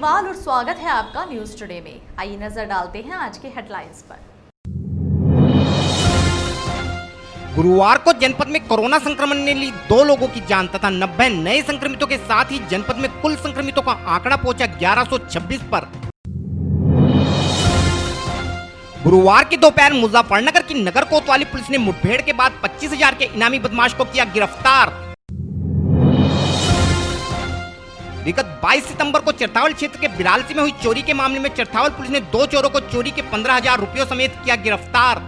केजरीवाल और स्वागत है आपका न्यूज टुडे में। आइए नजर डालते हैं आज के हेडलाइंस पर। गुरुवार को जनपद में कोरोना संक्रमण ने ली 2 लोगों की जान तथा 90 नए संक्रमितों के साथ ही जनपद में कुल संक्रमितों का आंकड़ा पहुंचा 1126 पर। गुरुवार की दोपहर मुजफ्फरनगर की नगर कोतवाली पुलिस ने मुठभेड़ के बाद 25,000 के इनामी बदमाश को किया गिरफ्तार। विगत 22 सितंबर को चरथावल क्षेत्र के बिरालसी में हुई चोरी के मामले में चरथावल पुलिस ने 2 चोरों को चोरी के 15,000 रुपयों समेत किया गिरफ्तार।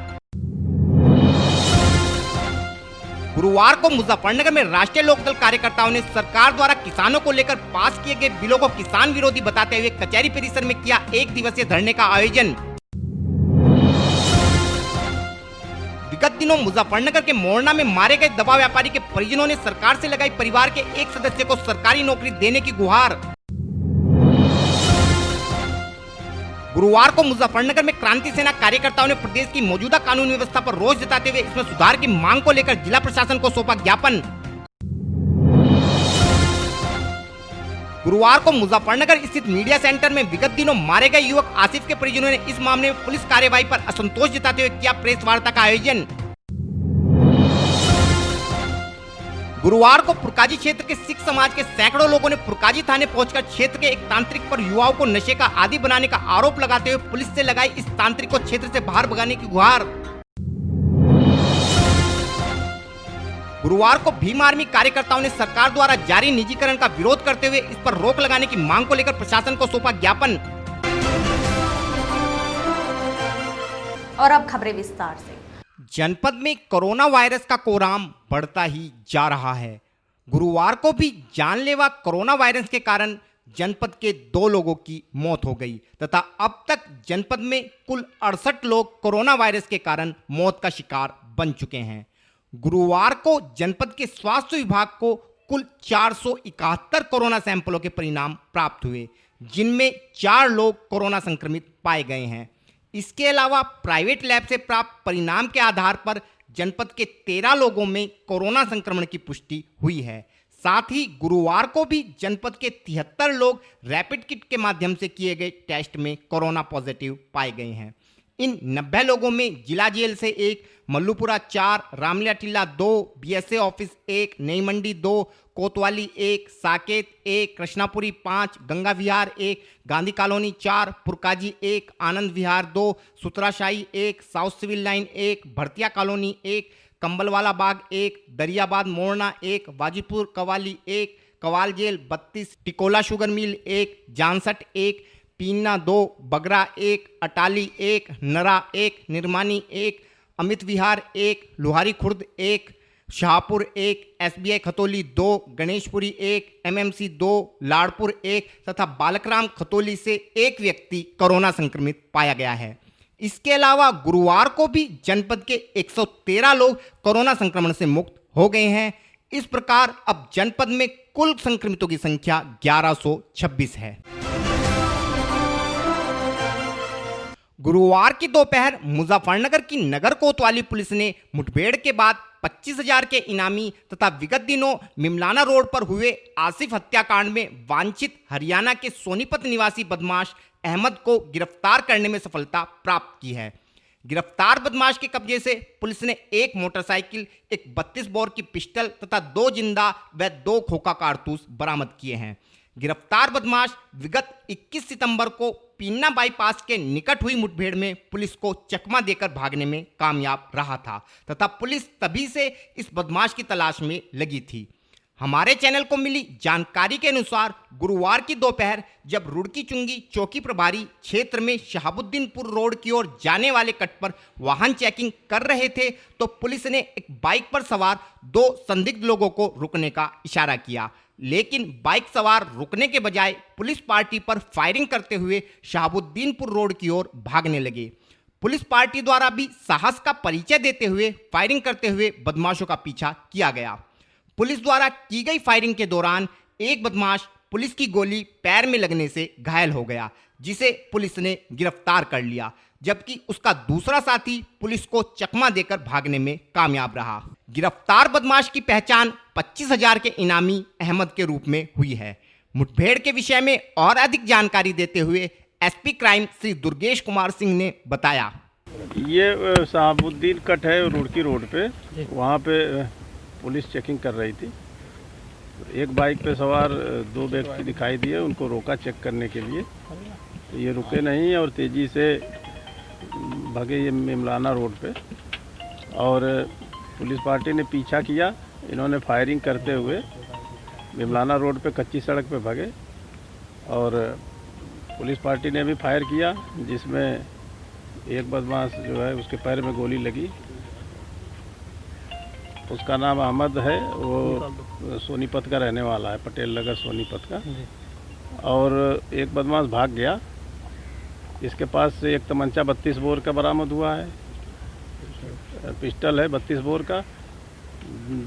गुरुवार को मुजफ्फरनगर में राष्ट्रीय लोकदल कार्यकर्ताओं ने सरकार द्वारा किसानों को लेकर पास किए गए बिलों को किसान विरोधी बताते हुए कचहरी परिसर में किया 1 दिवसीय धरने का आयोजन। विगत दिनों मुजफ्फरनगर के मोरना में मारे गए दवा व्यापारी के परिजनों ने सरकार से लगाई परिवार के एक सदस्य को सरकारी नौकरी देने की गुहार। गुरुवार को मुजफ्फरनगर में क्रांति सेना कार्यकर्ताओं ने प्रदेश की मौजूदा कानून व्यवस्था पर रोष जताते हुए इसमें सुधार की मांग को लेकर जिला प्रशासन को सौंपा ज्ञापन। गुरुवार को मुजफ्फरनगर स्थित मीडिया सेंटर में विगत दिनों मारे गए युवक आसिफ के परिजनों ने इस मामले में पुलिस कार्यवाही पर असंतोष जताते हुए किया प्रेस वार्ता का आयोजन। गुरुवार को पुरकाजी क्षेत्र के सिख समाज के सैकड़ों लोगों ने पुरकाजी थाने पहुंचकर क्षेत्र के एक तांत्रिक पर युवाओं को नशे का आदी बनाने का आरोप लगाते हुए पुलिस से लगाई इस तांत्रिक को क्षेत्र से बाहर भगाने की गुहार। गुरुवार को भीम आर्मी कार्यकर्ताओं ने सरकार द्वारा जारी निजीकरण का विरोध करते हुए इस पर रोक लगाने की मांग को लेकर प्रशासन को सौंपा ज्ञापन। और अब खबरें विस्तार से। जनपद में कोरोना वायरस का कोराम बढ़ता ही जा रहा है। गुरुवार को भी जानलेवा कोरोना वायरस के कारण जनपद के 2 लोगों की मौत हो गई तथा अब तक जनपद में कुल 68 लोग कोरोना वायरस के कारण मौत का शिकार बन चुके हैं। गुरुवार को जनपद के स्वास्थ्य विभाग को कुल 471 कोरोना सैंपलों के परिणाम प्राप्त हुए, जिनमें 4 लोग कोरोना संक्रमित पाए गए हैं। इसके अलावा प्राइवेट लैब से प्राप्त परिणाम के आधार पर जनपद के 13 लोगों में कोरोना संक्रमण की पुष्टि हुई है। साथ ही गुरुवार को भी जनपद के 73 लोग रैपिड किट के माध्यम से किए गए टेस्ट में कोरोना पॉजिटिव पाए गए हैं। इन 90 लोगों में जिला जेल से 1, Mallupura 4, Ramlila Tilla 2, BSA office 1, Nai Mandi 2, Kotwali 1, Saket 1, Krishnapuri 5, Ganga Vihar 1, Gandhi colony 4, Purkazi 1, Anand Vihar 2, Sutrashahi 1, south civil line 1, Bhartiya colony 1, Kambalwala Bagh 1, Dariyabad Morna 1, Wazipur Kawali 1, Kawal jail 32, Tikola sugar mill 1, Jansath 1, पीना 2, बगरा 1, अटाली 1, नरा 1, निर्मानी 1, अमित विहार 1, लोहारी खुर्द 1, शाहपुर 1, एसबीआई खतौली 2, गणेशपुरी 1, एमएमसी 2, लाड़पुर 1 तथा बालकराम खतौली से 1 व्यक्ति कोरोना संक्रमित पाया गया है। इसके अलावा गुरुवार को भी जनपद के 113 लोग कोरोना संक्रमण से मुक्त हो गए हैं। इस प्रकार अब जनपद में कुल संक्रमितों की संख्या 1126 है। गुरुवार की दोपहर मुजफ्फरनगर की नगर कोतवाली पुलिस ने मुठभेड़ के बाद 25,000 के इनामी तथा विगत दिनों मिमलाना रोड पर हुए आसिफ हत्याकांड में वांछित हरियाणा के सोनीपत निवासी बदमाश अहमद को गिरफ्तार करने में सफलता प्राप्त की है। गिरफ्तार बदमाश के कब्जे से पुलिस ने 1 मोटरसाइकिल, एक 32 बोर की पिस्टल तथा 2 जिंदा व 2 खोखा कारतूस बरामद किए हैं। गिरफ्तार बदमाश विगत 21 सितंबर को पीन्ना बाईपास के निकट हुई मुठभेड़ में पुलिस को चकमा देकर भागने में कामयाब रहा था तथा पुलिस तभी से इस बदमाश की तलाश में लगी थी। हमारे चैनल को मिली जानकारी के अनुसार गुरुवार की दोपहर जब रुड़की चुंगी चौकी प्रभारी क्षेत्र में शहाबुद्दीनपुर रोड की ओर जाने वाले कट पर वाहन चेकिंग कर रहे थे तो पुलिस ने एक बाइक पर सवार 2 संदिग्ध लोगों को रुकने का इशारा किया, लेकिन बाइक सवार रुकने के बजाय पुलिस पार्टी पर फायरिंग करते हुए शहाबुद्दीनपुर रोड की ओर भागने लगे। पुलिस पार्टी द्वारा भी साहस का परिचय देते हुए फायरिंग करते हुए बदमाशों का पीछा किया गया। पुलिस द्वारा की गई फायरिंग के दौरान एक बदमाश पुलिस की गोली पैर में लगने से घायल हो गया, जिसे पुलिस ने गिरफ्तार कर लिया, जबकि उसका दूसरा साथी पुलिस को चकमा देकर भागने में कामयाब रहा। गिरफ्तार बदमाश की पहचान 25,000 के इनामी अहमद के रूप में हुई है। मुठभेड़ के विषय में और अधिक जानकारी देते हुए एसपी क्राइम श्री दुर्गेश कुमार सिंह ने बताया। ये साहबुद्दीन कट है रुड़की रोड पे, वहाँ पे पुलिस चेकिंग कर रही थी। एक बाइक पे सवार दो व्यक्ति दिखाई दिए, उनको रोका चेक करने के लिए। तो ये रुके नहीं और तेज़ी से भागे ये मेमलाना रोड पे, और पुलिस पार्टी ने पीछा किया। इन्होंने फायरिंग करते हुए मेमलाना रोड पे कच्ची सड़क पे भागे, और पुलिस पार्टी ने भी फायर किया, जिसमें एक बदमाश जो है उसके पैर में गोली लगी। उसका नाम अहमद है, वो सोनीपत का रहने वाला है, पटेल नगर सोनीपत का। और एक बदमाश भाग गया। इसके पास से एक तमंचा 32 बोर का बरामद हुआ है, पिस्टल है 32 बोर का,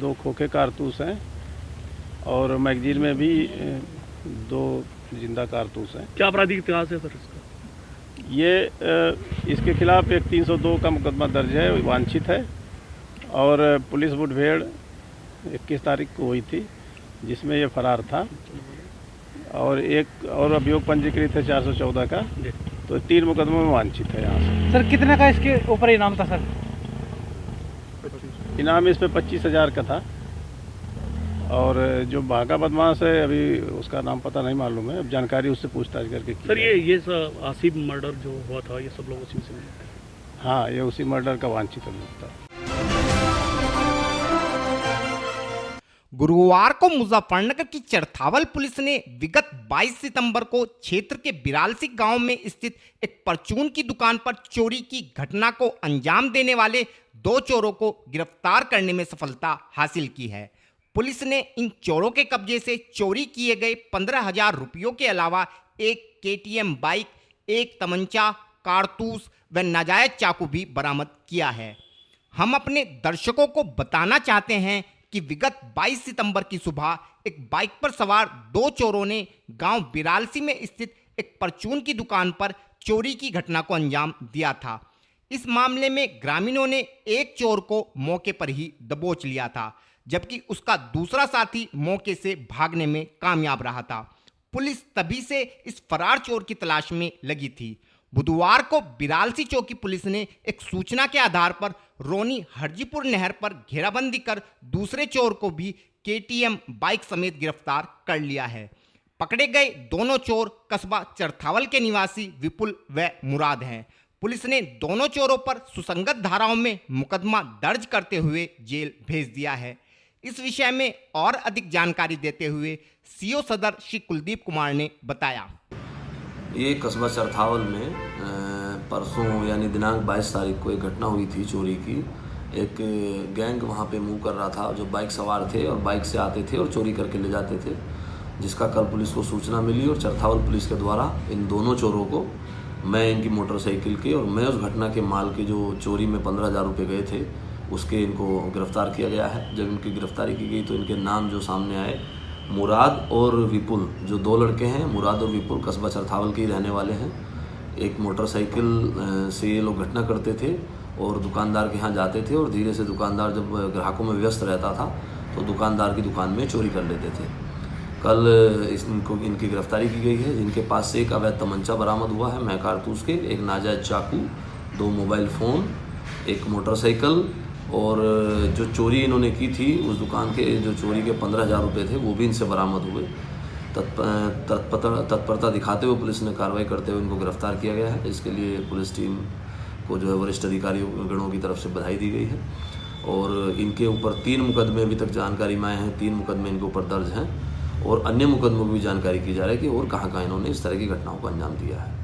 2 खोखे कारतूस हैं, और मैगजीन में भी 2 जिंदा कारतूस हैं। क्या आपराधिक इतिहास है सर इसका? ये इसके खिलाफ एक 302 का मुकदमा दर्ज है, वांछित है। और पुलिस मुठभेड़ 21 तारीख को हुई थी, जिसमें ये फरार था। और एक और अभियोग पंजीकृत है 414 का, तो 3 मुकदमों में वांछित है यहाँ से। सर कितने का इसके ऊपर इनाम था सर? इनाम इस पे 25,000 का था। और जो भागा बदमाश है, अभी उसका नाम पता नहीं मालूम है, अब जानकारी उससे पूछताछ करके की सर ये आसिफ मर्डर जो हुआ था, ये सब लोग उसी से मिले थे? हाँ, ये उसी मर्डर का वांछित था। गुरुवार को मुजफ्फरनगर की चरथावल पुलिस ने विगत 22 सितंबर को क्षेत्र के बिरालसी गांव में स्थित एक परचून की दुकान पर चोरी की घटना को अंजाम देने वाले 2 चोरों को गिरफ्तार करने में सफलता हासिल की है। पुलिस ने इन चोरों के कब्जे से चोरी किए गए 15,000 रुपयों के अलावा एक KTM बाइक, एक तमंचा, कारतूस व नाजायज चाकू भी बरामद किया है। हम अपने दर्शकों को बताना चाहते हैं कि विगत 22 सितंबर की सुबह एक बाइक पर सवार 2 चोरों ने गांव बिरालसी में स्थित एक परचून की दुकान पर चोरी की घटना को अंजाम दिया था। इस मामले में ग्रामीणों ने एक चोर को मौके पर ही दबोच लिया था, जबकि उसका दूसरा साथी मौके से भागने में कामयाब रहा था। पुलिस तभी से इस फरार चोर की तलाश में लगी थी। बुधवार को बिरालसी चौकी पुलिस ने एक सूचना के आधार पर रोनी हरजीपुर नहर पर घेराबंदी कर दूसरे चोर को भी KTM बाइक समेत गिरफ्तार कर लिया है। पकड़े गए दोनों चोर कस्बा चरथावल के निवासी विपुल व मुराद हैं। पुलिस ने दोनों चोरों पर सुसंगत धाराओं में मुकदमा दर्ज करते हुए जेल भेज दिया है। इस विषय में और अधिक जानकारी देते हुए CO सदर श्री कुलदीप कुमार ने बताया। ये कस्बा चरथावल में परसों यानी दिनांक 22 तारीख को एक घटना हुई थी चोरी की। एक गैंग वहाँ पे मूव कर रहा था, जो बाइक सवार थे और बाइक से आते थे और चोरी करके ले जाते थे, जिसका कल पुलिस को सूचना मिली और चरथावल पुलिस के द्वारा इन दोनों चोरों को, मैं इनकी मोटरसाइकिल के और मैं उस घटना के माल के जो चोरी में 15,000 रुपये गए थे उसके, इनको गिरफ्तार किया गया है। जब इनकी गिरफ्तारी की गई तो इनके नाम जो सामने आए, मुराद और विपुल, जो 2 लड़के हैं, मुराद और विपुल कस्बा चरथावल के ही रहने वाले हैं। एक मोटरसाइकिल से ये लोग घटना करते थे और दुकानदार के यहाँ जाते थे, और धीरे से दुकानदार जब ग्राहकों में व्यस्त रहता था तो दुकानदार की दुकान में चोरी कर लेते थे। कल इनकी गिरफ्तारी की गई है, जिनके पास से एक अवैध तमंचा बरामद हुआ है, मैं कारतूस के, एक नाजायज चाकू, 2 मोबाइल फ़ोन, एक मोटरसाइकिल, और जो चोरी इन्होंने की थी उस दुकान के, जो चोरी के 15,000 रुपये थे वो भी इनसे बरामद हुए। तत्परता दिखाते हुए पुलिस ने कार्रवाई करते हुए इनको गिरफ्तार किया गया है। इसके लिए पुलिस टीम को जो है वरिष्ठ अधिकारियों गणों की तरफ से बधाई दी गई है। और इनके ऊपर 3 मुकदमे अभी तक जानकारी में आए हैं, 3 मुकदमे इनके ऊपर दर्ज हैं, और अन्य मुकदमों की भी जानकारी की जा रही है कि और कहाँ इन्होंने इस तरह की घटनाओं को अंजाम दिया है।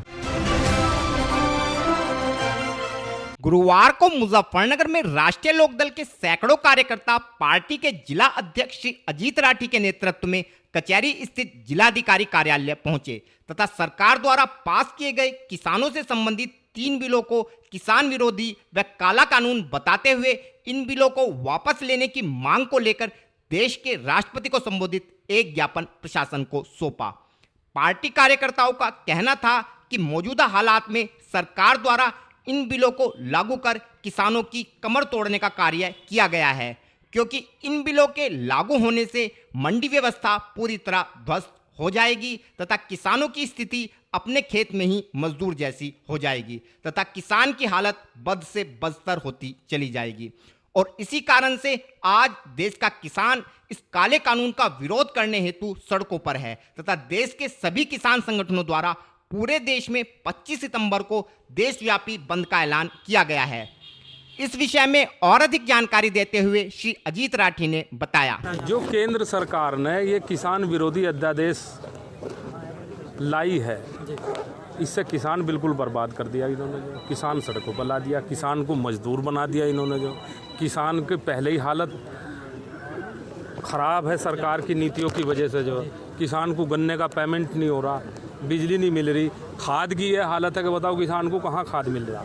गुरुवार को मुजफ्फरनगर में राष्ट्रीय लोकदल के सैकड़ों कार्यकर्ता पार्टी के जिला अध्यक्ष श्री अजीत राठी के नेतृत्व में कचहरी स्थित जिलाधिकारी कार्यालय पहुंचे तथा सरकार द्वारा पास किए गए किसानों से संबंधित 3 बिलों को किसान विरोधी व काला कानून बताते हुए इन बिलों को वापस लेने की मांग को लेकर देश के राष्ट्रपति को संबोधित एक ज्ञापन प्रशासन को सौंपा। पार्टी कार्यकर्ताओं का कहना था कि मौजूदा हालात में सरकार द्वारा इन बिलों को लागू कर किसानों की कमर तोड़ने का कार्य किया गया है, क्योंकि इन बिलों के लागू होने से मंडी व्यवस्था पूरी तरह ध्वस्त हो जाएगी तथा किसानों की स्थिति अपने खेत में ही मजदूर जैसी हो जाएगी तथा किसान की हालत बद से बदतर होती चली जाएगी। और इसी कारण से आज देश का किसान इस काले कानून का विरोध करने हेतु सड़कों पर है तथा देश के सभी किसान संगठनों द्वारा पूरे देश में 25 सितंबर को देशव्यापी बंद का ऐलान किया गया है। इस विषय में और अधिक जानकारी देते हुए श्री अजीत राठी ने बताया, जो केंद्र सरकार ने ये किसान विरोधी अध्यादेश लाई है, इससे किसान बिल्कुल बर्बाद कर दिया इन्होंने। जो किसान सड़कों पर ला दिया, किसान को मजदूर बना दिया इन्होंने। जो किसान के पहले ही हालत ख़राब है सरकार की नीतियों की वजह से। जो किसान को गन्ने का पेमेंट नहीं हो रहा, बिजली नहीं मिल रही, खाद की ये हालत है कि बताओ किसान को कहाँ खाद मिल रहा।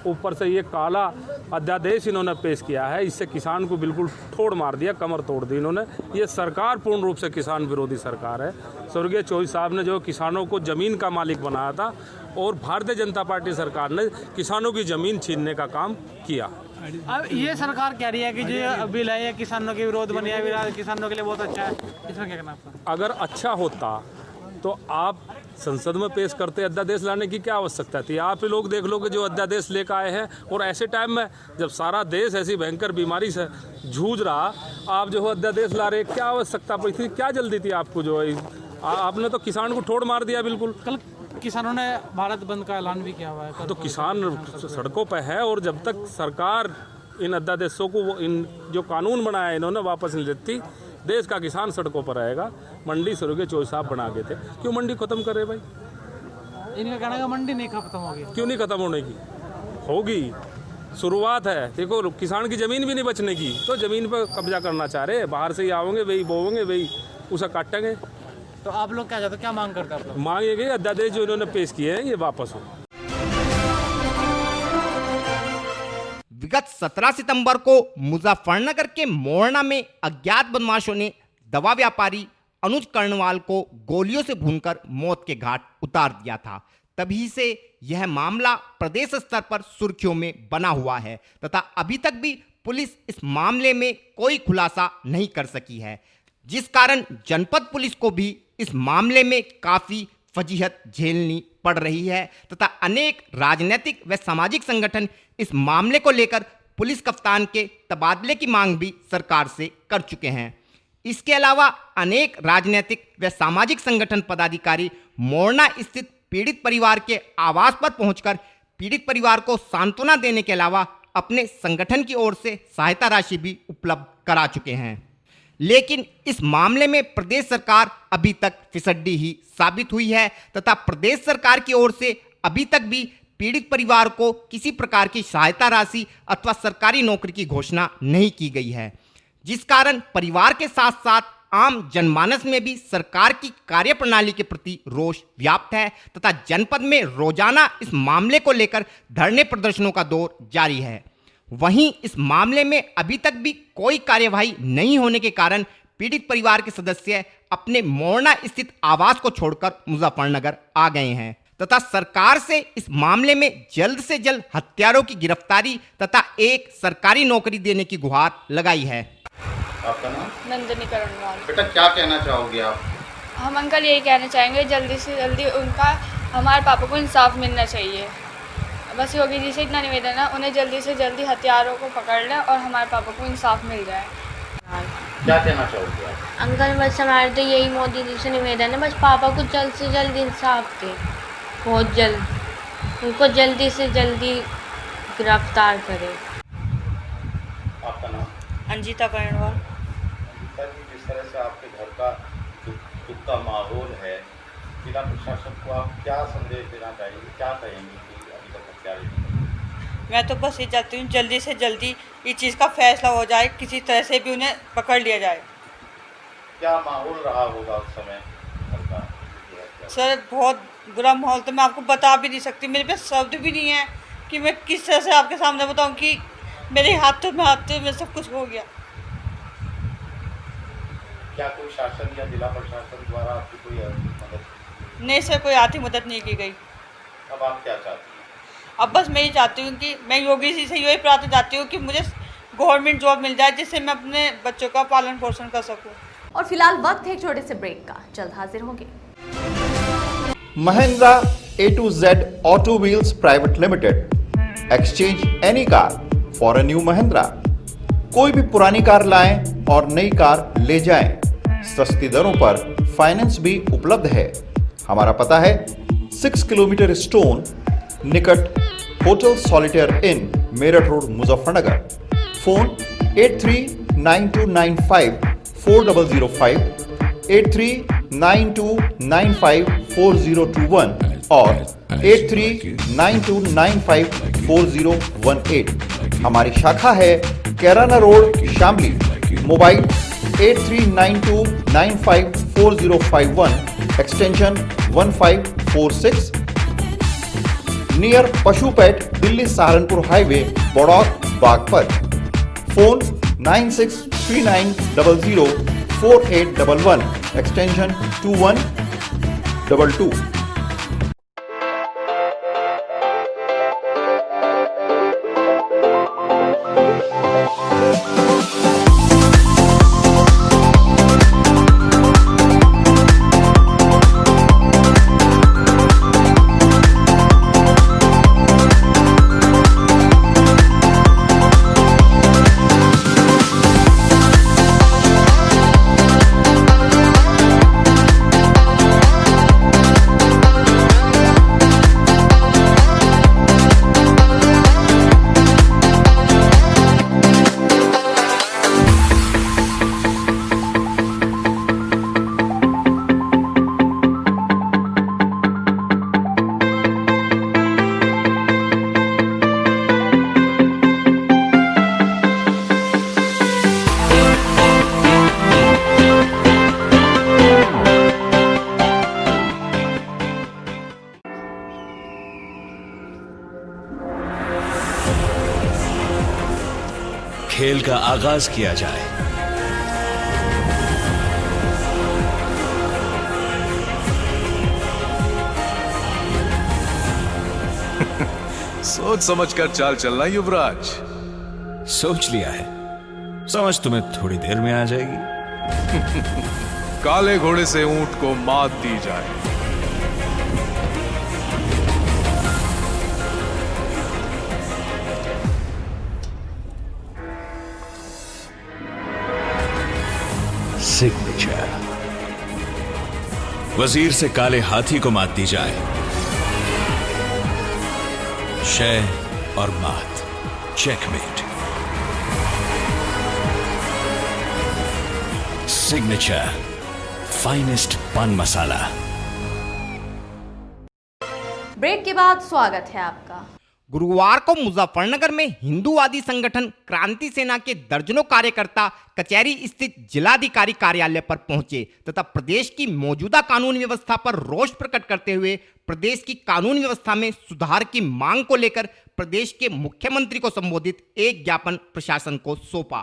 ऊपर से ये काला अध्यादेश इन्होंने पेश किया है, इससे किसान को बिल्कुल ठोड़ मार दिया, कमर तोड़ दी इन्होंने। ये सरकार पूर्ण रूप से किसान विरोधी सरकार है। स्वर्गीय चौधरी साहब ने जो किसानों को ज़मीन का मालिक बनाया था और भारतीय जनता पार्टी सरकार ने किसानों की ज़मीन छीनने का काम किया। अब ये सरकार कह रही है कि जो बिल है ये किसानों के विरोध बनी है, किसानों के लिए बहुत अच्छा है, इसमें क्या कहना आपका? अगर अच्छा होता तो आप संसद में पेश करते, अध्यादेश लाने की क्या आवश्यकता थी? आप ही लोग देख लो कि जो अध्यादेश लेकर आए हैं, और ऐसे टाइम में जब सारा देश ऐसी भयंकर बीमारी से जूझ रहा, आप जो है अध्यादेश ला रहे, क्या आवश्यकता पड़ी थी? क्या जल्दी थी आपको? जो है आपने तो किसान को ठोड़ मार दिया बिल्कुल। कल किसानों ने भारत बंद का ऐलान भी किया हुआ है, तो किसान सड़कों पर है, और जब तक सरकार इन अध्यादेशों को, इन जो कानून बनाया इन्होंने वापस नहीं लेती, देश का किसान सड़कों पर रहेगा। मंडी स्वर्गीय चौधरी साहब बना गए थे, क्यों मंडी खत्म करे भाई? इनका कहना है मंडी नहीं खत्म होगी। क्यों नहीं खत्म होने की? होगी, शुरुआत है। देखो किसान की ज़मीन भी नहीं बचने की, तो ज़मीन पर कब्जा करना चाह रहे, बाहर से ही आओगे, वही बोवेंगे, वही उसे काटेंगे। तो आप लोग क्या चाहते हो, क्या मांग करते हैं आप लोग? मांग ये कि अध्यादेश जो इन्होंने पेश किए हैं ये वापस हो। विगत 17 सितंबर को मुजफ्फरनगर के मोरना में अज्ञात बदमाशों ने दवा व्यापारी अनुज कर्णवाल को गोलियों से भूनकर मौत के घाट उतार दिया था। तभी से यह मामला प्रदेश स्तर पर सुर्खियों में बना हुआ है तथा अभी तक भी पुलिस इस मामले में कोई खुलासा नहीं कर सकी है, जिस कारण जनपद पुलिस को भी इस मामले में काफ़ी फजीहत झेलनी पड़ रही है तथा अनेक राजनीतिक व सामाजिक संगठन इस मामले को लेकर पुलिस कप्तान के तबादले की मांग भी सरकार से कर चुके हैं। इसके अलावा अनेक राजनीतिक व सामाजिक संगठन पदाधिकारी मोरना स्थित पीड़ित परिवार के आवास पर पहुंचकर पीड़ित परिवार को सांत्वना देने के अलावा अपने संगठन की ओर से सहायता राशि भी उपलब्ध करा चुके हैं। लेकिन इस मामले में प्रदेश सरकार अभी तक फिसड्डी ही साबित हुई है तथा प्रदेश सरकार की ओर से अभी तक भी पीड़ित परिवार को किसी प्रकार की सहायता राशि अथवा सरकारी नौकरी की घोषणा नहीं की गई है, जिस कारण परिवार के साथ साथ आम जनमानस में भी सरकार की कार्यप्रणाली के प्रति रोष व्याप्त है तथा जनपद में रोजाना इस मामले को लेकर धरने प्रदर्शनों का दौर जारी है। वहीं इस मामले में अभी तक भी कोई कार्यवाही नहीं होने के कारण पीड़ित परिवार के सदस्य अपने मोरना स्थित आवास को छोड़कर मुजफ्फरनगर आ गए हैं तथा सरकार से इस मामले में जल्द से जल्द हत्यारों की गिरफ्तारी तथा एक सरकारी नौकरी देने की गुहार लगाई है। आपका नाम? नंदिनी कर्णवाल। बेटा क्या कहना चाहोगे आप? हम अंकल यही कहना चाहेंगे जल्दी से जल्दी उनका, हमारे पापा को इंसाफ मिलना चाहिए। बस योगी जी से इतना निवेदन है, उन्हें जल्दी से जल्दी हत्यारों को पकड़ लें और हमारे पापा को इंसाफ मिल जाए। क्या कहना चाहोगे आप? अंकल बस हमारे तो यही मोदी जी से निवेदन है, बस पापा को जल्द से जल्द इंसाफ दें, बहुत जल्द, उनको जल्दी से जल्दी गिरफ्तार करें। आपका नाम? अंजिता कर्णवाल। अंजिता जी, जिस तरह से आपके घर का दुख का माहौल है, जिला प्रशासन को आप क्या संदेश देना चाहेंगे, क्या कहेंगे कि अभी तक हत्यारे? मैं तो बस ये चाहती हूँ जल्दी से जल्दी इस चीज़ का फैसला हो जाए, किसी तरह से भी उन्हें पकड़ लिया जाए। क्या माहौल रहा होगा उस समय घर का? सर बहुत बुरा माहौल, तो मैं आपको बता भी नहीं सकती, मेरे पास शब्द भी नहीं है कि मैं किस तरह से आपके सामने बताऊं कि मेरे हाथों में सब कुछ हो गया। क्या कोई शासन या जिला प्रशासन द्वारा आपकी कोई मदद? नहीं सर, कोई आर्थिक मदद नहीं की गई। अब आप क्या चाहती हैं? अब बस मैं ये चाहती हूँ कि मैं योगी जी से यही प्रार्थना चाहती हूँ कि मुझे गवर्नमेंट जॉब मिल जाए, जिससे मैं अपने बच्चों का पालन पोषण कर सकूँ। और फिलहाल वक्त है एक छोटे से ब्रेक का, जल्द हाजिर होंगे। Mahindra A to Z Auto Wheels Private Limited. Exchange any car for a new Mahindra. कोई भी पुरानी कार लाएं और नई कार ले जाएं। सस्ती दरों पर फाइनेंस भी उपलब्ध है। हमारा पता है 6 किलोमीटर स्टोन निकट hotel Solitaire inn Meerut road Muzaffarnagar. Phone 8392954005, 8392954021 और 8392954018। हमारी शाखा है Kairana road Shamli. Mobile 8392954051 extension 1546 near पशुपेट Delhi Saharanpur highway Baraut Baghpat. Phone 9639004811 extension 2122। खेल का आगाज किया जाए। सोच समझकर चाल चलना युवराज। सोच लिया है, समझ तुम्हें थोड़ी देर में आ जाएगी। काले घोड़े से ऊंट को मात दी जाए। सिग्नेचर। वजीर से काले हाथी को मात दी जाए। शय और मात, चेकमेट। सिग्नेचर फाइनेस्ट पान मसाला। ब्रेक के बाद स्वागत है आपका। गुरुवार को मुजफ्फरनगर में हिंदूवादी संगठन क्रांति सेना के दर्जनों कार्यकर्ता कचहरी स्थित जिलाधिकारी कार्यालय पर पहुंचे तथा प्रदेश की मौजूदा कानून व्यवस्था पर रोष प्रकट करते हुए प्रदेश की कानून व्यवस्था में सुधार की मांग को लेकर प्रदेश के मुख्यमंत्री को संबोधित एक ज्ञापन प्रशासन को सौंपा।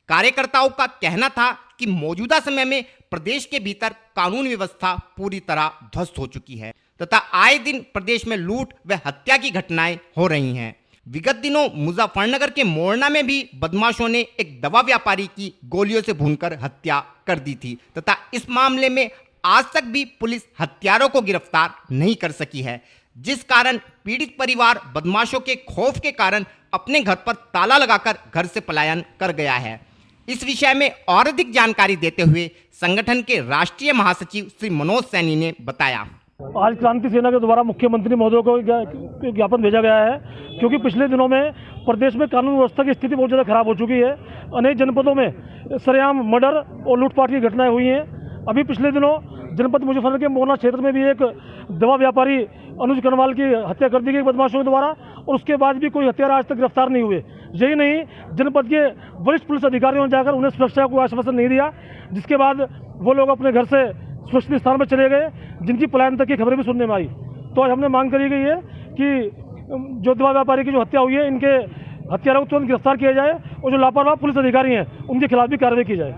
कार्यकर्ताओं का कहना था कि मौजूदा समय में प्रदेश के भीतर कानून व्यवस्था पूरी तरह ध्वस्त हो चुकी है तथा आए दिन प्रदेश में लूट व हत्या की घटनाएं हो रही हैं। विगत दिनों मुजफ्फरनगर के मोरना में भी बदमाशों ने एक दवा व्यापारी की गोलियों से भूनकर हत्या कर दी थी तथा इस मामले में आज तक भी पुलिस हत्यारों को गिरफ्तार नहीं कर सकी है, जिस कारण पीड़ित परिवार बदमाशों के खौफ के कारण अपने घर पर ताला लगाकर घर से पलायन कर गया है। इस विषय में और अधिक जानकारी देते हुए संगठन के राष्ट्रीय महासचिव श्री मनोज सैनी ने बताया। आज क्रांति सेना के द्वारा मुख्यमंत्री महोदय को ज्ञापन भेजा गया है क्योंकि पिछले दिनों में प्रदेश में कानून व्यवस्था की स्थिति बहुत ज़्यादा खराब हो चुकी है। अनेक जनपदों में सरेआम मर्डर और लूटपाट की घटनाएं हुई हैं। अभी पिछले दिनों जनपद मुजफ्फरनगर के मोरना क्षेत्र में भी एक दवा व्यापारी अनुज करवाल की हत्या कर दी गई बदमाशों के द्वारा और उसके बाद भी कोई हत्यारा आज तक गिरफ्तार नहीं हुए। यही नहीं, जनपद के वरिष्ठ पुलिस अधिकारियों ने जाकर उन्हें सुरक्षा को आश्वासन नहीं दिया, जिसके बाद वो लोग अपने घर से सुरक्षित स्थान पर चले गए, जिनकी पलायन तक की खबरें भी सुनने में आई। तो आज हमने मांग करी गई है कि जो दवा व्यापारी की जो हत्या हुई है, इनके हत्यारों को तुरंत गिरफ्तार किया जाए और जो लापरवाह पुलिस अधिकारी हैं उनके खिलाफ भी कार्रवाई की जाए।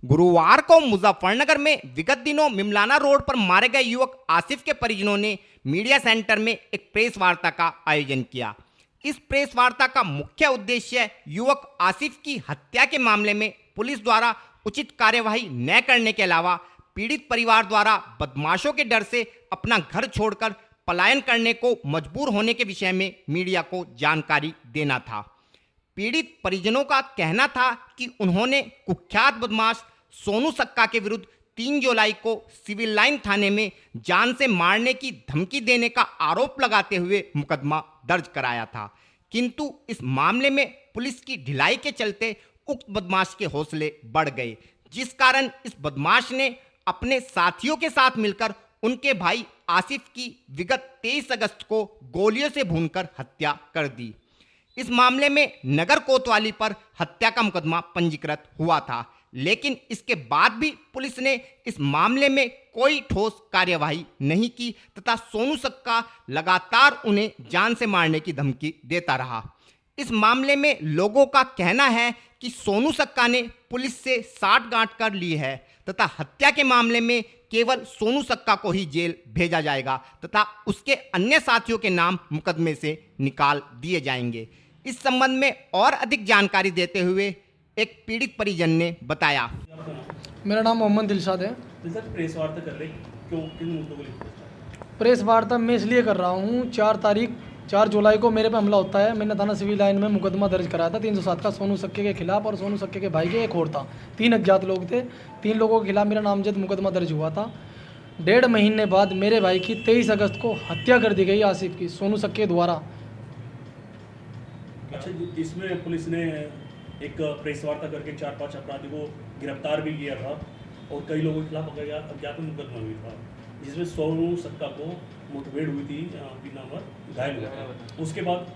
गुरुवार को मुजफ्फरनगर में विगत दिनों मिमलाना रोड पर मारे गए युवक आसिफ के परिजनों ने मीडिया सेंटर में एक प्रेस वार्ता का आयोजन किया। इस प्रेस वार्ता का मुख्य उद्देश्य युवक आसिफ की हत्या के मामले में पुलिस द्वारा उचित कार्यवाही न करने के अलावा पीड़ित परिवार द्वारा बदमाशों के डर से अपना घर छोड़कर पलायन करने को मजबूर होने के विषय में मीडिया को जानकारी देना था। पीड़ित परिजनों का कहना था कि उन्होंने कुख्यात बदमाश सोनू सक्का के विरुद्ध 3 जुलाई को सिविल लाइन थाने में जान से मारने की धमकी देने का आरोप लगाते हुए मुकदमा दर्ज कराया था, किंतु इस मामले में पुलिस की ढिलाई के चलते उक्त बदमाश के हौसले बढ़ गए, जिस कारण इस बदमाश ने अपने साथियों के साथ मिलकर उनके भाई आसिफ की विगत 23 अगस्त को गोलियों से भूनकर हत्या कर दी। इस मामले में नगर कोतवाली पर हत्या का मुकदमा पंजीकृत हुआ था, लेकिन इसके बाद भी पुलिस ने इस मामले में कोई ठोस कार्यवाही नहीं की तथा सोनू सक्का लगातार उन्हें जान से मारने की धमकी देता रहा। इस मामले में लोगों का कहना है कि सोनू सक्का ने पुलिस से साठगांठ कर ली है तथा हत्या के मामले में केवल सोनू सक्का को ही जेल भेजा जाएगा तथा उसके अन्य साथियों के नाम मुकदमे से निकाल दिए जाएंगे। इस संबंध में और अधिक जानकारी देते हुए एक पीड़ित परिजन ने बताया। मेरा नाम मोहम्मद दिलशाद है। प्रेस वार्ता कर रहे क्यों, किन मुद्दों को लेकर? प्रेस वार्ता मैं इसलिए कर रहा हूँ, 4 जुलाई को मेरे पे हमला होता है। मैंने थाना सिविल लाइन में मुकदमा दर्ज कराया था 307 का सोनू सक्के के खिलाफ, और सोनू सक्के के भाई के एक और था। 3 अज्ञात लोग थे। 3 लोगों के खिलाफ मेरा नामजद मुकदमा दर्ज हुआ था। 1.5 महीने बाद मेरे भाई की 23 अगस्त को हत्या कर दी गई आसिफ की, सोनू सक्के द्वारा। अच्छा, इसमें पुलिस ने एक प्रेस वार्ता करके 4-5 अपराधी को गिरफ्तार भी किया था और कई लोगों के खिलाफ अज्ञात मुकदमा भी था, जिसमें सोनू सक्का को मुठभेड़ हुई थी, बिना घायल हुआ था।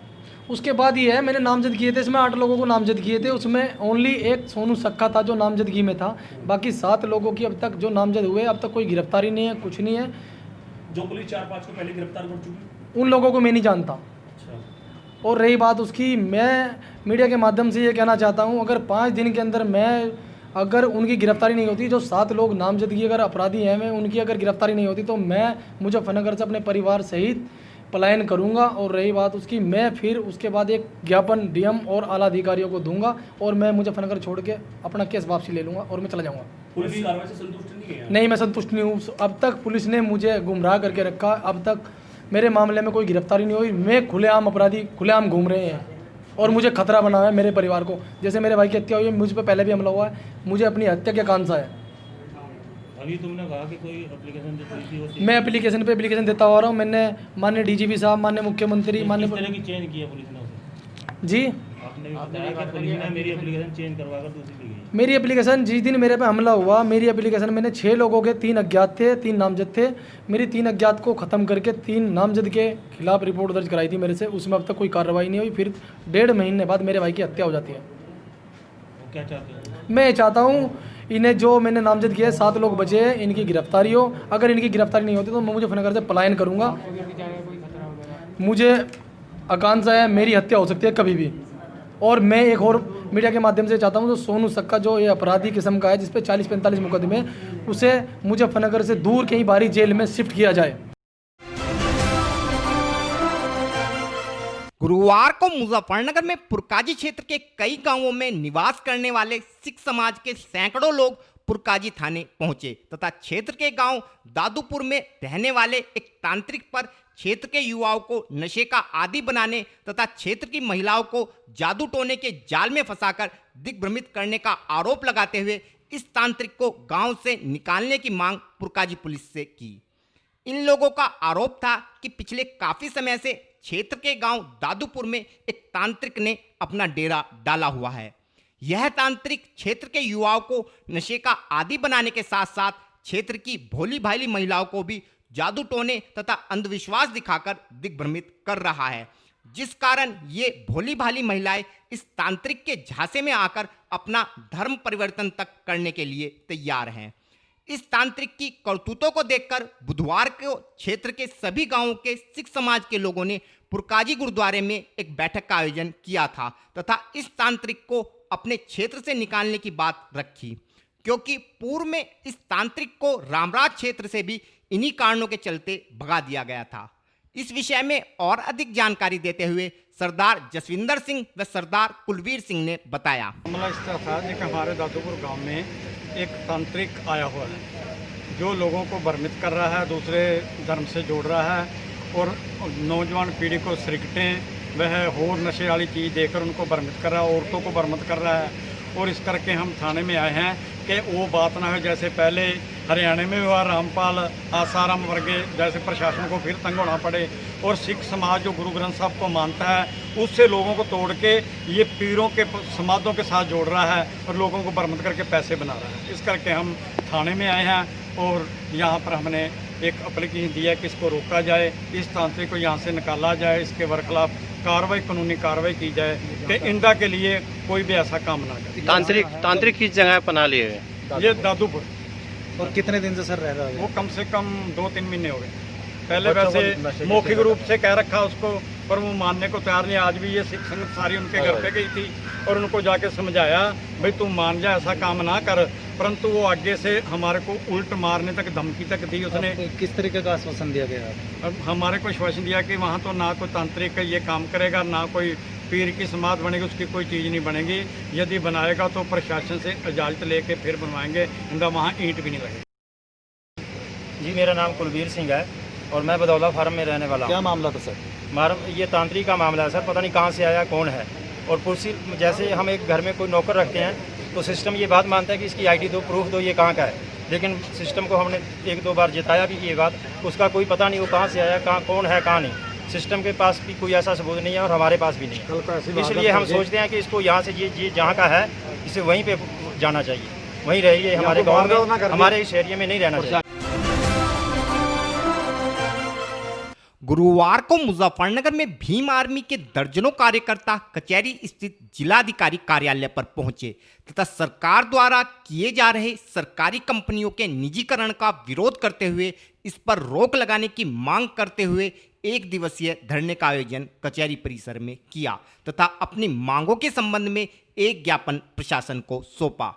उसके बाद ही है मैंने नामजद किए थे। इसमें 8 लोगों को नामजद किए थे, उसमें ओनली एक सोनू सक्का था जो नामजदगी में था। बाकी 7 लोगों की अब तक जो नामजद हुए, अब तक कोई गिरफ्तारी नहीं है, कुछ नहीं है। जो पुलिस 4-5 को पहले गिरफ्तार कर चुकी, उन लोगों को मैं नहीं जानता। और रही बात उसकी, मैं मीडिया के माध्यम से ये कहना चाहता हूँ, अगर 5 दिन के अंदर अगर उनकी गिरफ्तारी नहीं होती, जो 7 लोग नामजदगी अगर अपराधी हैं में उनकी अगर गिरफ्तारी नहीं होती, तो मैं मुजफ्फरनगर से अपने परिवार सहित पलायन करूंगा। और रही बात उसकी, मैं फिर उसके बाद एक ज्ञापन डीएम और आला अधिकारियों को दूंगा और मैं मुजफ्फरनगर छोड़ के अपना केस वापसी ले लूँगा और मैं चला जाऊँगा। पुलिस कार्रवाई से संतुष्ट नहीं है? नहीं, मैं संतुष्ट नहीं हूँ। अब तक पुलिस ने मुझे गुमराह करके रखा। अब तक मेरे मामले में कोई गिरफ्तारी नहीं हुई। मैं खुलेआम अपराधी खुलेआम घूम रहे हैं और मुझे खतरा बना है मेरे परिवार को। जैसे मेरे भाई की हत्या हुई है, मुझ पर पहले भी हमला हुआ है, मुझे अपनी हत्या क्या कांसा है। अभी तुमने कहा कि कोई एप्लीकेशन मैं एप्लीकेशन देता हुआ रहा हूँ। मैंने माननीय डीजीपी साहब, माननीय मुख्यमंत्री, माननीय की चेंज किया पुलिस ने उसे? जी, आपने बताया कि पुलिस ने मेरी एप्लीकेशन चेंज करवाकर दूसरी ली गई। मेरी एप्लीकेशन जिस दिन मेरे पे हमला हुआ, मेरी एप्लीकेशन मैंने 6 लोगों के 3 अज्ञात थे, 3 नामजद थे। मेरी 3 अज्ञात को ख़त्म करके 3 नामजद के खिलाफ रिपोर्ट दर्ज कराई थी मेरे से। उसमें अब तक कोई कार्रवाई नहीं हुई। फिर 1.5 महीने बाद मेरे भाई की हत्या हो जाती है। क्या चाहते हैं? मैं चाहता हूँ इन्हें, जो मैंने नामजद किया है, 7 लोग बचे हैं, इनकी गिरफ्तारी हो। अगर इनकी गिरफ्तारी नहीं होती तो मैं मुजफ्फरनगर से पलायन करूँगा। मुझे आकांक्षा है मेरी हत्या हो सकती है कभी भी। और मैं एक और मीडिया के माध्यम से चाहता हूँ, जो सोनू सक्का जो ये अपराधी किस्म का है, जिस पे 40-45 मुकदमे, उसे मुजफ्फरनगर से दूर कहीं बाहरी जेल में शिफ्ट किया जाए। गुरुवार को मुजफ्फरनगर में पुरकाजी क्षेत्र के कई गांवों में निवास करने वाले सिख समाज के सैकड़ों लोग पुरकाजी थाने पहुंचे तथा क्षेत्र के गांव दादूपुर में रहने वाले एक तांत्रिक पर क्षेत्र के युवाओं को नशे का आदी बनाने तथा क्षेत्र की महिलाओं को जादू टोने के जाल में फंसाकर दिग्भ्रमित करने का आरोप लगाते हुए इस तांत्रिक को गांव से निकालने की मांग पुरकाजी पुलिस से की। इन लोगों का आरोप था कि पिछले काफी समय से क्षेत्र के गांव दादूपुर में एक तांत्रिक ने अपना डेरा डाला हुआ है। यह तांत्रिक क्षेत्र के युवाओं को नशे का आदी बनाने के साथ साथ क्षेत्र की भोली भाली महिलाओं को भी जादू टोने तथा अंधविश्वास दिखाकर दिग्भ्रमित कर रहा है, जिस कारण ये भोली भाली महिलाएं इस तांत्रिक के झांसे में आकर अपना धर्म परिवर्तन तक करने के लिए तैयार हैं। इस तांत्रिक की करतूतों को देखकर बुधवार को क्षेत्र के सभी गांवों के सिख समाज के लोगों ने पुरकाजी गुरुद्वारे में एक बैठक का आयोजन किया था तथा इस तांत्रिक को अपने क्षेत्र से निकालने की बात रखी, क्योंकि पूर्व में इस तांत्रिक को रामराज क्षेत्र से भी इन्हीं कारणों के चलते भगा दिया गया था। इस विषय में और अधिक जानकारी देते हुए सरदार जसविंदर सिंह व सरदार कुलवीर सिंह ने बताया। मामला इस तरह था कि हमारे दादूपुर गांव में एक तांत्रिक आया हुआ है जो लोगों को भ्रमित कर रहा है, दूसरे धर्म से जोड़ रहा है और नौजवान पीढ़ी को सिगरेटें वह और नशे वाली चीज़ देकर उनको भ्रमित कर रहा है, औरतों को भ्रमित कर रहा है। और इस करके हम थाने में आए हैं कि वो बात ना हो जैसे पहले हरियाणा में हुआ, रामपाल आसाराम वर्गे जैसे प्रशासन को फिर तंग होना पड़े। और सिख समाज जो गुरु ग्रंथ साहब को मानता है उससे लोगों को तोड़ के ये पीरों के समाजों के साथ जोड़ रहा है और लोगों को भ्रमित करके पैसे बना रहा है। इस करके हम थाने में आए हैं और यहाँ पर हमने एक एप्लीकेशन दिया कि इसको रोका जाए, इस तांत्रिक को यहाँ से निकाला जाए, इसके खिलाफ कार्रवाई, कानूनी कार्रवाई की जाए कि इंदा के लिए कोई भी ऐसा काम ना करे। तांत्रिक किस जगह पना लिए हुए? ये दादूपुर। और कितने दिन से सर रह रहा है? वो कम से कम 2-3 महीने हो गए। पहले वैसे मौखिक रूप से कह रखा उसको, पर वो मानने को तैयार नहीं। आज भी ये सिख संगत सारी उनके घर पे गई थी और उनको जाके समझाया भाई तू मान जा, ऐसा काम ना कर, परंतु वो आगे से हमारे को उल्ट मारने तक धमकी तक दी उसने। किस तरीके का आश्वासन दिया गया? अब हमारे को आश्वासन दिया कि वहाँ तो ना कोई तांत्रिक ये काम करेगा, ना कोई पीर की समाज बनेगी, उसकी कोई चीज़ नहीं बनेगी। यदि बनाएगा तो प्रशासन से इजाज़त लेके फिर बनवाएंगे, इंदा वहाँ ईंट भी नहीं लगेगी। जी, मेरा नाम कुलवीर सिंह है और मैं बदौला फार्म में रहने वाला हूँ। क्या मामला था सर? ये तांत्रिक का मामला है सर, पता नहीं कहाँ से आया, कौन है। और पुलिस जैसे हम एक घर में कोई नौकर रखते हैं तो सिस्टम ये बात मानता है कि इसकी आईडी दो, प्रूफ दो, ये कहाँ का है। लेकिन सिस्टम को हमने 1-2 बार जिताया भी ये बात, उसका कोई पता नहीं वो कहाँ से आया, कहाँ कौन है, कहाँ नहीं। सिस्टम के पास भी कोई ऐसा सबूत नहीं है और हमारे पास भी नहीं है। इसलिए हम सोचते हैं कि इसको यहाँ से ये जहाँ का है इसे वहीं पे जाना चाहिए, वहीं रहिए, हमारे गाँव में, हमारे इस एरिया में नहीं रहना चाहिए। गुरुवार को मुजफ्फरनगर में भीम आर्मी के दर्जनों कार्यकर्ता कचहरी स्थित जिलाधिकारी कार्यालय पर पहुंचे तथा सरकार द्वारा किए जा रहे सरकारी कंपनियों के निजीकरण का विरोध करते हुए इस पर रोक लगाने की मांग करते हुए 1 दिवसीय धरने का आयोजन कचहरी परिसर में किया तथा अपनी मांगों के संबंध में एक ज्ञापन प्रशासन को सौंपा।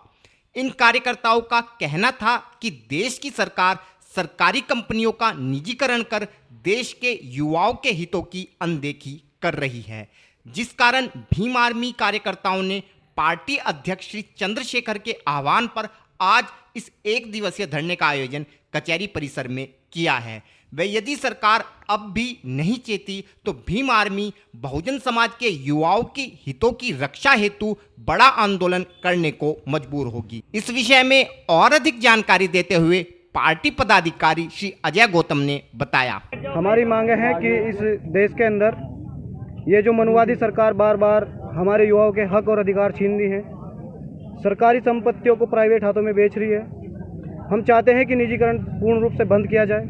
इन कार्यकर्ताओं का कहना था कि देश की सरकार सरकारी कंपनियों का निजीकरण कर देश के युवाओं के हितों की अनदेखी कर रही है, जिस कारण भीम आर्मी कार्यकर्ताओं ने पार्टी अध्यक्ष श्री चंद्रशेखर के आह्वान पर आज इस 1 दिवसीय धरने का आयोजन कचहरी परिसर में किया है। वे यदि सरकार अब भी नहीं चेती तो भीम आर्मी बहुजन समाज के युवाओं की हितों की रक्षा हेतु बड़ा आंदोलन करने को मजबूर होगी। इस विषय में और अधिक जानकारी देते हुए पार्टी पदाधिकारी श्री अजय गौतम ने बताया। हमारी मांग है कि इस देश के अंदर ये जो मनुवादी सरकार बार बार हमारे युवाओं के हक और अधिकार छीन रही है, सरकारी संपत्तियों को प्राइवेट हाथों में बेच रही है। हम चाहते हैं कि निजीकरण पूर्ण रूप से बंद किया जाए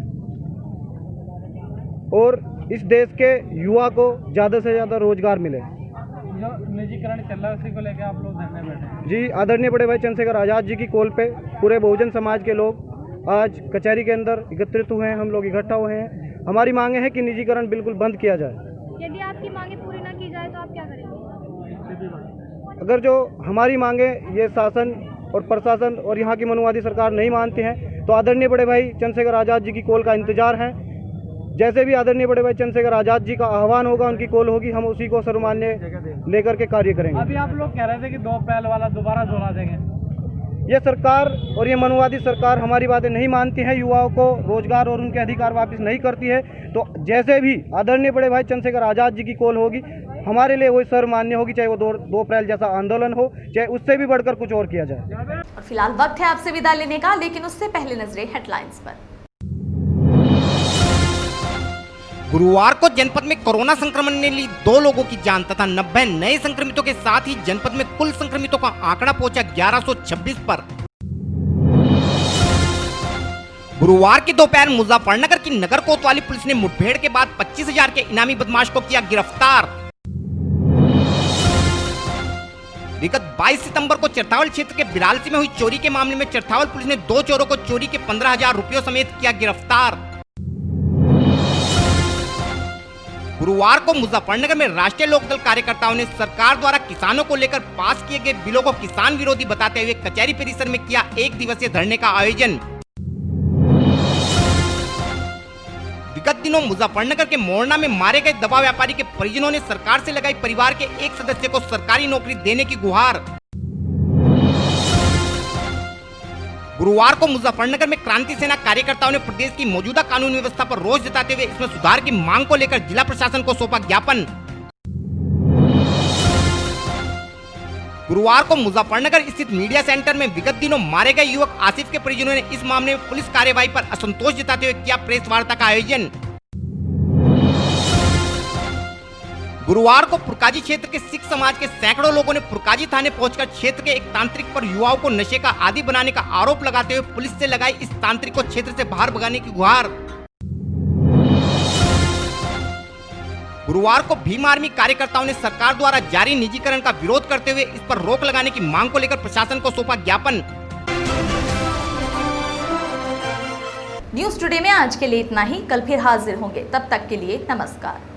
और इस देश के युवा को ज़्यादा से ज़्यादा रोजगार मिले। जो निजीकरण चल रहा है उसी को लेकर आप लोग धरने बैठे हैं? जी, आदरणीय बड़े भाई चंद्रशेखर आज़ाद जी की कॉल पे पूरे बहुजन समाज के लोग आज कचहरी के अंदर एकत्रित हुए हैं, हम लोग इकट्ठा हुए हैं। हमारी मांग है कि निजीकरण बिल्कुल बंद किया जाए। यदि आपकी मांगे पूरी ना की जाए तो आप क्या करेंगे? अगर जो हमारी मांगे ये शासन और प्रशासन और यहाँ की मनुवादी सरकार नहीं मानती है तो आदरणीय बड़े भाई चंद्रशेखर आज़ाद जी की कॉल का इंतजार है। जैसे भी आदरणीय बड़े भाई चंद्रशेखर आज़ाद जी का आह्वान होगा, उनकी कॉल होगी, हम उसी को सर्वमान्य लेकर के कार्य करेंगे। अभी आप लोग कह रहे थे कि 2 अप्रैल वाला दोबारा दोहरा देंगे। ये सरकार और ये मनुवादी सरकार हमारी बातें नहीं मानती है, युवाओं को रोजगार और उनके अधिकार वापस नहीं करती है। तो जैसे भी आदरणीय बड़े भाई चंद्रशेखर आज़ाद जी की कॉल होगी, हमारे लिए वही सर्वमान्य होगी, चाहे वो 2 अप्रैल जैसा आंदोलन हो, चाहे उससे भी बढ़कर कुछ और किया जाए। और फिलहाल वक्त है आपसे विदा लेने का, लेकिन उससे पहले नजरें हेडलाइंस पर। गुरुवार को जनपद में कोरोना संक्रमण ने ली 2 लोगों की जान तथा 90 नए संक्रमितों के साथ ही जनपद में कुल संक्रमितों का आंकड़ा पहुंचा 1126 पर। गुरुवार की दोपहर मुजफ्फरनगर की नगर कोतवाली पुलिस ने मुठभेड़ के बाद 25,000 के इनामी बदमाश को किया गिरफ्तार। विगत 22 सितंबर को चरथावल क्षेत्र के बिरालसी में हुई चोरी के मामले में चरथावल पुलिस ने 2 चोरों को चोरी के 15,000 रुपयों समेत किया गिरफ्तार। गुरुवार को मुजफ्फरनगर में राष्ट्रीय लोकदल कार्यकर्ताओं ने सरकार द्वारा किसानों को लेकर पास किए गए बिलों को किसान विरोधी बताते हुए कचहरी परिसर में किया 1 दिवसीय धरने का आयोजन। विगत दिनों मुजफ्फरनगर के मोरना में मारे गए दवा व्यापारी के परिजनों ने सरकार से लगाई परिवार के एक सदस्य को सरकारी नौकरी देने की गुहार। गुरुवार को मुजफ्फरनगर में क्रांति सेना कार्यकर्ताओं ने प्रदेश की मौजूदा कानून व्यवस्था पर रोष जताते हुए इसमें सुधार की मांग को लेकर जिला प्रशासन को सौंपा ज्ञापन। गुरुवार को मुजफ्फरनगर स्थित मीडिया सेंटर में विगत दिनों मारे गए युवक आसिफ के परिजनों ने इस मामले में पुलिस कार्यवाही पर असंतोष जताते हुए किया प्रेस वार्ता का आयोजन। गुरुवार को पुरकाजी क्षेत्र के सिख समाज के सैकड़ों लोगों ने पुरकाजी थाने पहुंचकर क्षेत्र के एक तांत्रिक पर युवाओं को नशे का आदी बनाने का आरोप लगाते हुए पुलिस से लगाई इस तांत्रिक को क्षेत्र से बाहर भगाने की गुहार। गुरुवार को भीम आर्मी कार्यकर्ताओं ने सरकार द्वारा जारी निजीकरण का विरोध करते हुए इस पर रोक लगाने की मांग को लेकर प्रशासन को सौंपा ज्ञापन। न्यूज टुडे में आज के लिए इतना ही। कल फिर हाजिर होंगे, तब तक के लिए नमस्कार।